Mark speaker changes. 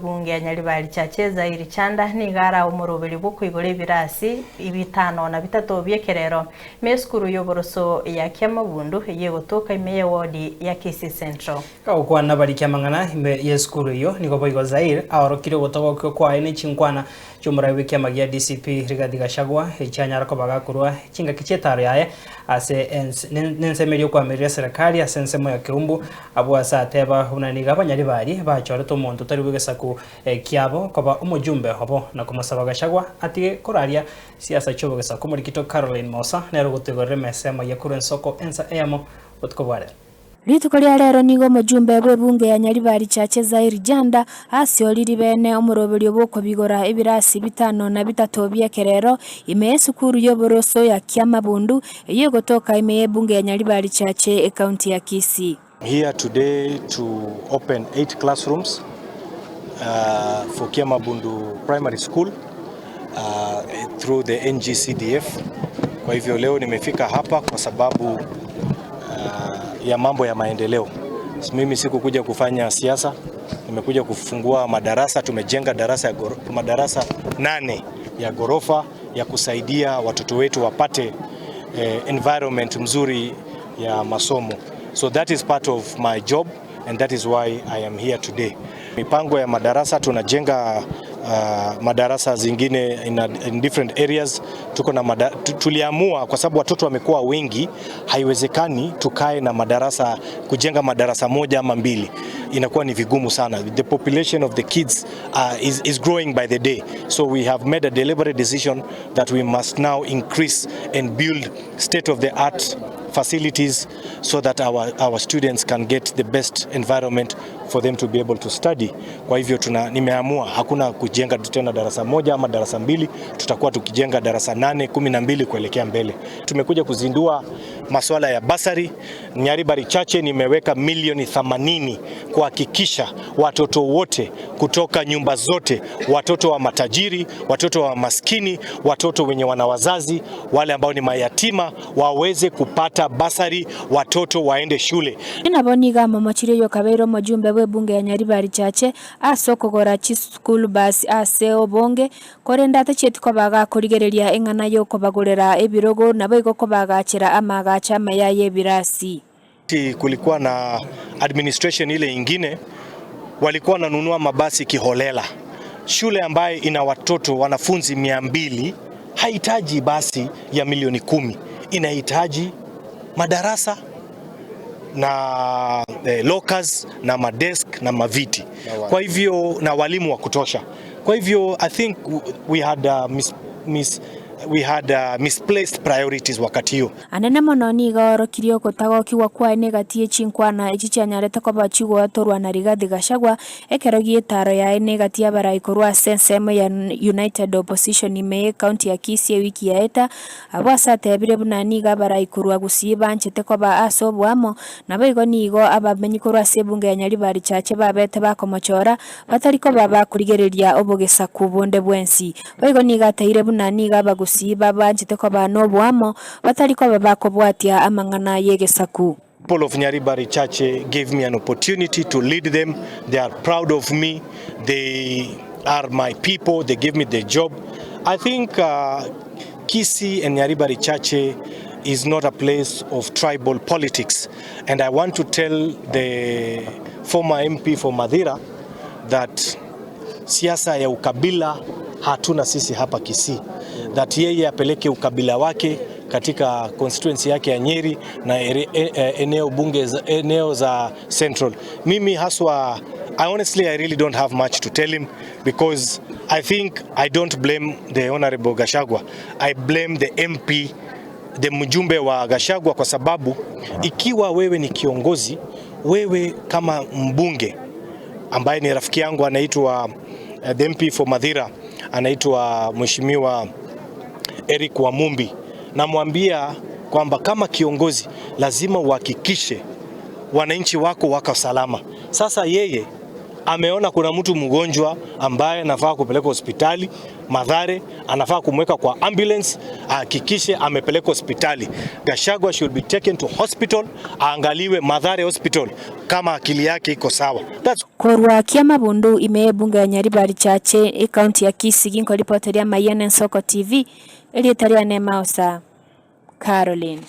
Speaker 1: bunge Nyaribari Chache Zaire Chanda ni gara umurubiri bwo kwigora ibirasi 5 na 3 byekerero meskuru yoboroso ya Kyamabundu yegotoka imeye wodi ya Kisii Central
Speaker 2: kwa nabari kyamangana imbe yeskuru yo niko boigo Zaire aorokire gutogokyo kwa ene chinkwana cyumurawe kyamagia DCP Rigathi Gachagua icyanyara ko bagakurwa kinga kicetaro yaye ase nensemerio kwa meria serikali asensemo ya Kirumbu abo asateba unaniga abanyaribari bachore to muntu tari bugesaku kyabo koba umujumbe hobo na kumusaba Gachagua atige koraria siasa cyo bugesaku muri kito Caroline Mosa nero gutegore mesemo yakuru ensoko ensa emo utkobare
Speaker 3: Rituko lya rero nigo mujumbe bwe bunge ya Nyaribari Chache Zaire Janda asioliri bene omuroberi obwo bigora ibirasi 5 na 3 byekerero imeye sukuru yoboroso ya Kyamabundu yegotoka imeye bunge ya Nyaribari Chache county ya Kisii.
Speaker 4: Here today to open 8 classrooms for Kyamabundu Primary School through the NGCDF. Kwa hivyo leo nimefika hapa kwa sababu ya mambo ya maendeleo. Mimi sikukuja kufanya siasa, nimekuja kufungua madarasa. Tumejenga madarasa 8 ya gorofa ya kusaidia watoto wetu wapate environment mzuri ya masomo. So that is part of my job and that is why I am here today. Mipango ya madarasa tunajenga madarasa zingine in different areas. Tuko na tuliamua kwa sababu watoto wamekuwa wengi, haiwezekani tukae na madarasa kujenga madarasa moja ama 2, inakuwa ni vigumu sana. The population of the kids is growing by the day, so we have made a deliberate decision that we must now increase and build state of the art facilities so that our students can get the best environment for them to be able to study. Kwa hivyo nimeamua hakuna kujenga tena darasa moja ama darasa 2, tutakuwa tukijenga darasa 8, 12 kuelekea mbele. Tumekuja kuzindua masuala ya basari. Nyaribari Chache nimeweka milioni 80 kuhakikisha watoto wote kutoka nyumba zote, watoto wa matajiri, watoto wa maskini, watoto wenye wana wazazi, wale ambao ni mayatima waweze kupata basari, watoto waende shule.
Speaker 3: Inaboniga mamachire yo kabero majumbe bwe bunge ya Nyaribari Chache asokogora chi school bus ase obonge korenda tachetiko baga kurigereria engana yo kobagorera ebirogo nabo igoko bagachira amagacha mayaye birasi.
Speaker 4: Kulikuwa na administration ile ingine walikuwa nanunua mabasi kiholela. Shule ambaye ina watoto wanafunzi 200 haihitaji basi ya milioni 10, inahitaji madarasa na lockers na madesk na maviti, kwa hivyo na walimu wa kutosha. Kwa hivyo I think we had misplaced priorities wakati hiyo.
Speaker 3: Anene mononi goro kirio kotago kiwa kwa negatie chinkwana ichichanyarete ko bachigo atorwa na Rigathi Gachagua ekerogie taro ya negatia bara ikorwa sensemo ya United Opposition ime county ya Kisii wiki ya eta abasa tebire bunani ga bara ikorwa gusiba nchete ko ba asobwamo nabo nigo abamenyi korwa sebunge ya Nyaribari Chache babete bakomochora batariko baba kurigereria obogesa kubonde bwensi baigo niga teire bunani ga siba banjite ko banobwamo batariko babakobwatia amangana yegesaku.
Speaker 4: People of Nyaribari Chache gave me an opportunity to lead them. They are proud of me. They are my people. They gave me the job. I think Kisii and Nyaribari Chache is not a place of tribal politics, and I want to tell the former MP for Madhira that siasa ya ukabila hatuna sisi hapa Kisii, that yeye apeleke ukabila wake katika constituency yake ya Nyeri na eneo za Central. Mimi haswa, I really don't have much to tell him because I think I don't blame the Honorable Gachagua. I blame the MP, the mjumbe wa Gachagua, kwa sababu ikiwa wewe ni kiongozi, wewe kama mbunge ambaye ni rafiki yangu anaitwa the MP for Madhira anaitwa Mheshimiwa Eric Wamumbi, namwambia kwamba kama kiongozi lazima uhakikishe wananchi wako wako salama. Sasa yeye ameona kuna mtu mgonjwa ambaye anafaa kupeleka hospitali Mathare, anafaa kumweka kwa ambulance, hakikishe amepeleka hospitali. Gachagua should be taken to hospital, aangaliwe Mathare hospital kama akili yake iko sawa.
Speaker 3: Korwa Kiama Bundu imeye bunge ya Nyaribari Chache kaunti ya Kisii nko ripoti ya Mayiane Soko TV ili taria Nema Osa Caroline.